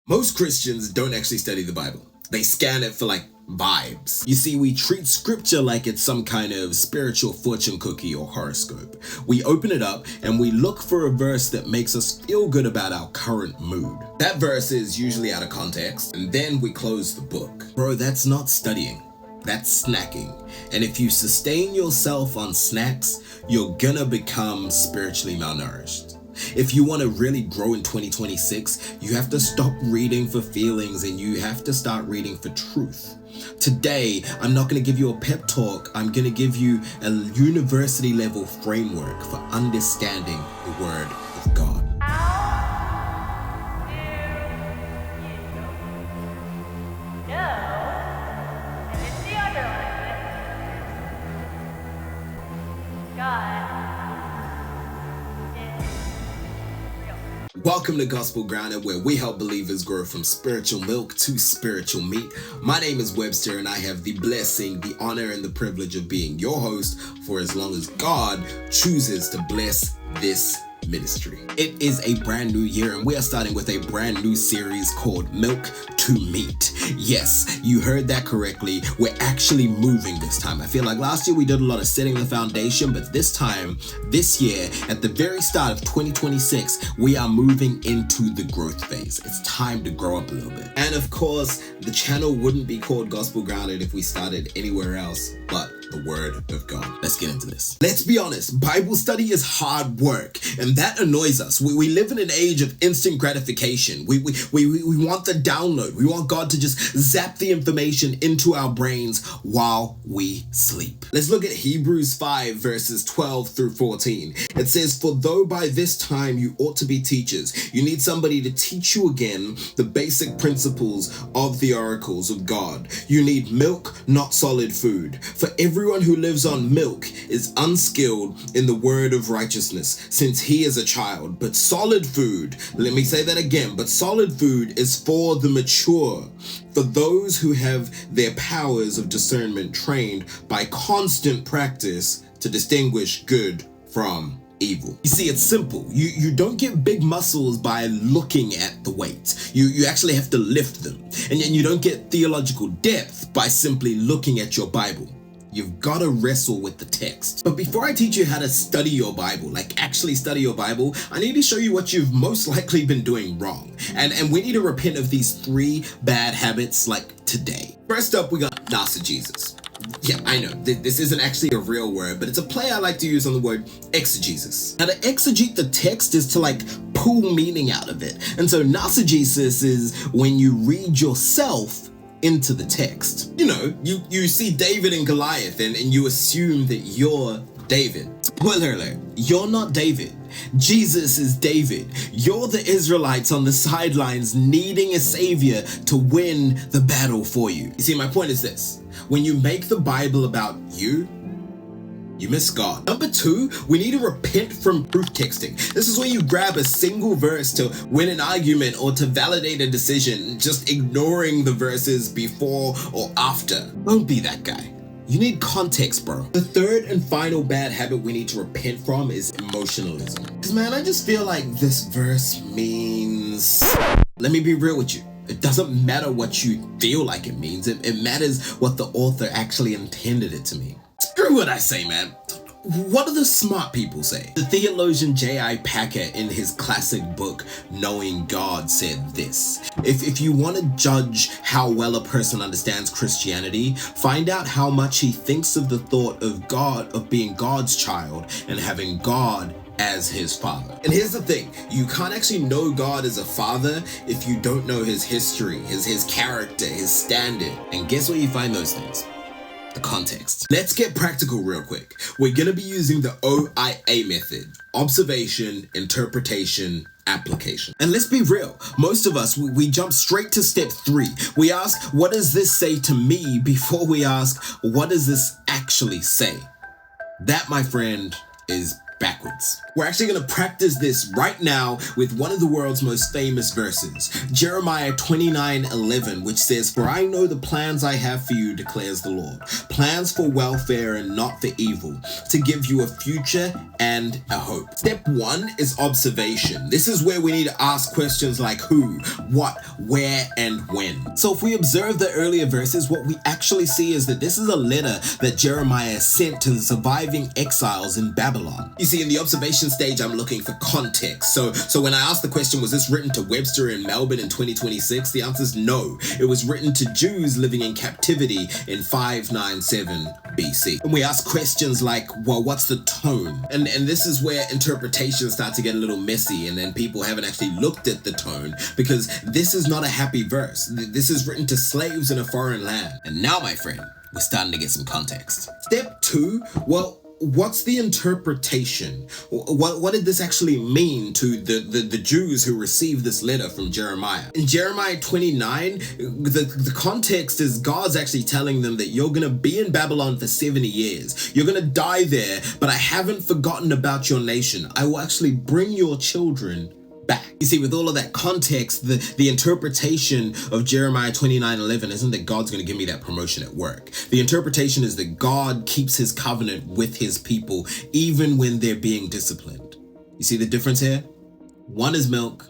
Most Christians don't actually study the Bible. They scan it for vibes. You see, we treat scripture like it's some kind of spiritual fortune cookie or horoscope. We open it up and we look for a verse that makes us feel good about our current mood. That verse is usually out of context, and then we close the book. Bro, that's not studying. That's snacking. And if you sustain yourself on snacks, you're gonna become spiritually malnourished. If you want to really grow in 2026, you have to stop reading for feelings and you have to start reading for truth. Today, I'm not going to give you a pep talk. I'm going to give you a university level framework for understanding the Word of God. Welcome to Gospel Grounded, where we help believers grow from spiritual milk to spiritual meat. My name is Webster, and I have the blessing, the honor, and the privilege of being your host for as long as God chooses to bless this ministry. It is a brand new year, and we are starting with a brand new series called Milk to Meat. Yes, you heard that correctly. We're actually moving this time. I feel like last year we did a lot of setting the foundation, but this year, at the very start of 2026, we are moving into the growth phase. It's time to grow up a little bit. And of course, the channel wouldn't be called Gospel Grounded if we started anywhere else but the Word of God. Let's get into this. Let's be honest, Bible study is hard work, and that annoys us. We live in an age of instant gratification. We want the download. We want God to just zap the information into our brains while we sleep. Let's look at Hebrews 5 verses 12 through 14. It says, "For though by this time you ought to be teachers, you need somebody to teach you again the basic principles of the oracles of God. You need milk, not solid food. For everyone who lives on milk is unskilled in the word of righteousness, since he is a child. But solid food," let me say that again, "but solid food is for the mature, for those who have their powers of discernment trained by constant practice to distinguish good from evil." You see, it's simple. You don't get big muscles by looking at the weights. You actually have to lift them. And you don't get theological depth by simply looking at your Bible. You've got to wrestle with the text. But before I teach you how to study your Bible, actually study your Bible, I need to show you what you've most likely been doing wrong. And we need to repent of these 3 bad habits today. First up, we got Narcigesis. Yeah, I know, this isn't actually a real word, but it's a play I like to use on the word exegesis. Now, to exegete the text is to pull meaning out of it. And so Narcigesis is when you read yourself into the text. You see David and Goliath and you assume that you're David. Spoiler alert, you're not David. Jesus is David. You're the Israelites on the sidelines needing a savior to win the battle for you. You see, my point is this. When you make the Bible about you miss God. Number 2, we need to repent from proof texting. This is when you grab a single verse to win an argument or to validate a decision, just ignoring the verses before or after. Don't be that guy. You need context, bro. The third and final bad habit we need to repent from is emotionalism. Because man, I just feel like this verse means... Let me be real with you. It doesn't matter what you feel like it means. It matters what the author actually intended it to mean. Screw what I say, man. What do the smart people say? The theologian J.I. Packer, in his classic book, Knowing God, said this. If you want to judge how well a person understands Christianity, find out how much he thinks of the thought of God, of being God's child and having God as his father. And here's the thing, you can't actually know God as a father if you don't know his history, his character, his standard. And guess where you find those things? The context. Let's get practical real quick. We're going to be using the O.I.A method: observation, interpretation, application. And let's be real, most of us, we jump straight to step 3. We ask, what does this say to me, before we ask, what does this actually say? That, my friend, is backwards. We're actually going to practice this right now with one of the world's most famous verses, Jeremiah 29:11, which says, "For I know the plans I have for you, declares the Lord, plans for welfare and not for evil, to give you a future and a hope." Step one is observation. This is where we need to ask questions like who, what, where, and when. So if we observe the earlier verses, what we actually see is that this is a letter that Jeremiah sent to the surviving exiles in Babylon. You see, in the observation stage, I'm looking for context. So when I asked the question, was this written to Webster in Melbourne in 2026? The answer is no. It was written to Jews living in captivity in 597 BC. And we ask questions like, well, what's the tone? And this is where interpretations start to get a little messy, and then people haven't actually looked at the tone, because this is not a happy verse. This is written to slaves in a foreign land. And now, my friend, we're starting to get some context. Step two, well, what's the interpretation? What did this actually mean to the Jews who received this letter from Jeremiah? In Jeremiah 29, the context is God's actually telling them that you're going to be in Babylon for 70 years. You're going to die there, but I haven't forgotten about your nation. I will actually bring your children back. You see, with all of that context, the interpretation of Jeremiah 29:11 isn't that God's going to give me that promotion at work. The interpretation is that God keeps his covenant with his people even when they're being disciplined. You see the difference here? One is milk,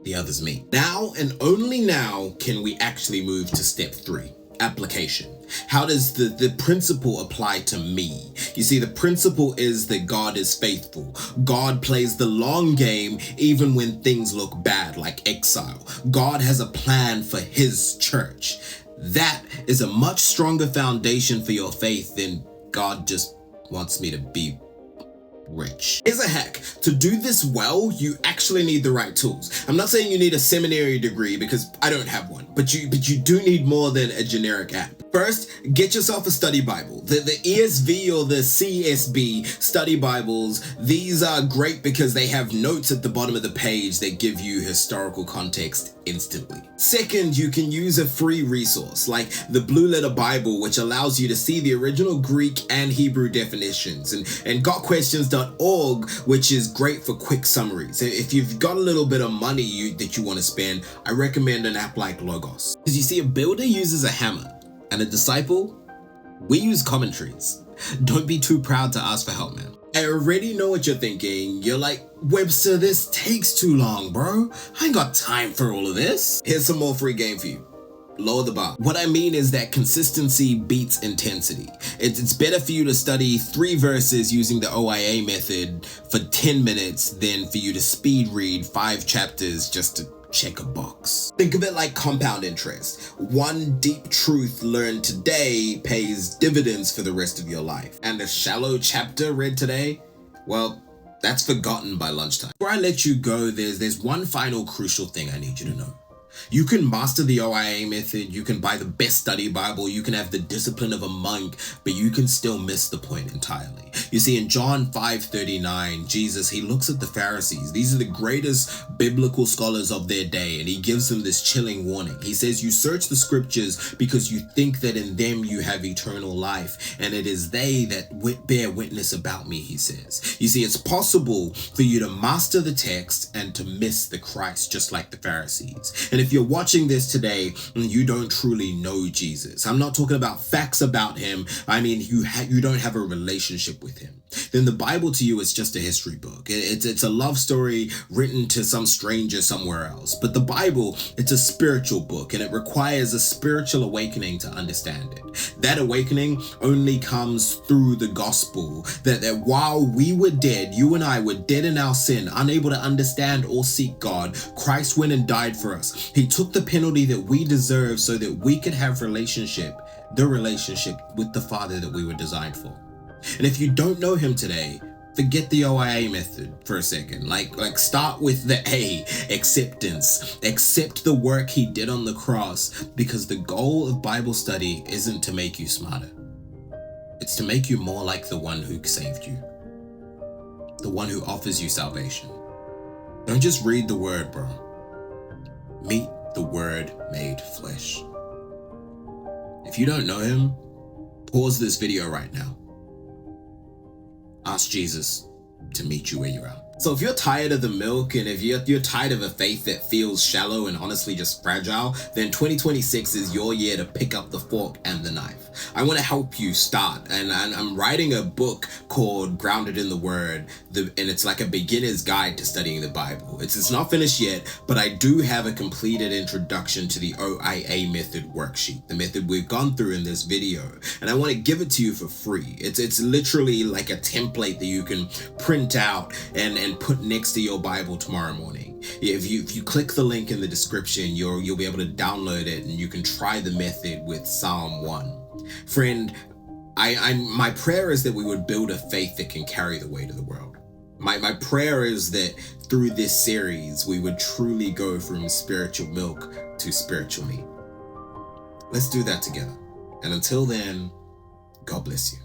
the other's meat. Now and only now can we actually move to step three, application. How does the principle apply to me? You see, the principle is that God is faithful. God plays the long game even when things look bad, like exile. God has a plan for his church. That is a much stronger foundation for your faith than God just wants me to be rich. Here's a hack. To do this well, you actually need the right tools. I'm not saying you need a seminary degree, because I don't have one, but you do need more than a generic app. First, get yourself a study Bible. The ESV or the CSB study Bibles, these are great because they have notes at the bottom of the page that give you historical context instantly. Second, you can use a free resource like the Blue Letter Bible, which allows you to see the original Greek and Hebrew definitions, and gotquestions.org, which is great for quick summaries. If you've got a little bit of money that you want to spend, I recommend an app like Logos. Because you see, a builder uses a hammer, and a disciple, we use commentaries. Don't be too proud to ask for help, man. I already know what you're thinking. You're like, Webster, this takes too long, bro. I ain't got time for all of this. Here's some more free game for you. Lower the bar. What I mean is that consistency beats intensity. It's better for you to study 3 verses using the O.I.A. method for 10 minutes than for you to speed read 5 chapters just to check a box. Think of it like compound interest. One deep truth learned today pays dividends for the rest of your life. And a shallow chapter read today, well, that's forgotten by lunchtime. Before I let you go, there's one final crucial thing I need you to know. You can master the O.I.A. method, you can buy the best study Bible, you can have the discipline of a monk, but you can still miss the point entirely. You see, in John 5:39, Jesus, he looks at the Pharisees. These are the greatest biblical scholars of their day, and he gives them this chilling warning. He says, you search the scriptures because you think that in them you have eternal life, and it is they that bear witness about me, he says. You see, it's possible for you to master the text and to miss the Christ, just like the Pharisees. And if you're watching this today and you don't truly know Jesus, I'm not talking about facts about him, I mean you don't have a relationship with him, then the Bible to you is just a history book. It's a love story written to some stranger somewhere else. But the Bible, it's a spiritual book, and it requires a spiritual awakening to understand it. That awakening only comes through the gospel, that while we were dead, you and I were dead in our sin, unable to understand or seek God, Christ went and died for us. He took the penalty that we deserve so that we could have the relationship with the Father that we were designed for. And if you don't know him today, forget the O.I.A. method for a second. Like start with the A, acceptance. Accept the work he did on the cross, because the goal of Bible study isn't to make you smarter. It's to make you more like the one who saved you, the one who offers you salvation. Don't just read the word, bro. Meet the Word made flesh. If you don't know him, pause this video right now. Ask Jesus, to meet you where you're at. So if you're tired of the milk, and if you're tired of a faith that feels shallow and honestly just fragile, then 2026 is your year to pick up the fork and the knife. I want to help you start, and I'm writing a book called Grounded in the Word, and it's like a beginner's guide to studying the Bible. It's not finished yet, but I do have a completed introduction to the O.I.A method worksheet, the method we've gone through in this video, and I want to give it to you for free. It's literally like a template that you can print out and put next to your Bible tomorrow morning. If you click the link in the description, you'll be able to download it, and you can try the method with Psalm 1. Friend, my prayer is that we would build a faith that can carry the weight of the world. My prayer is that through this series, we would truly go from spiritual milk to spiritual meat. Let's do that together. And until then, God bless you.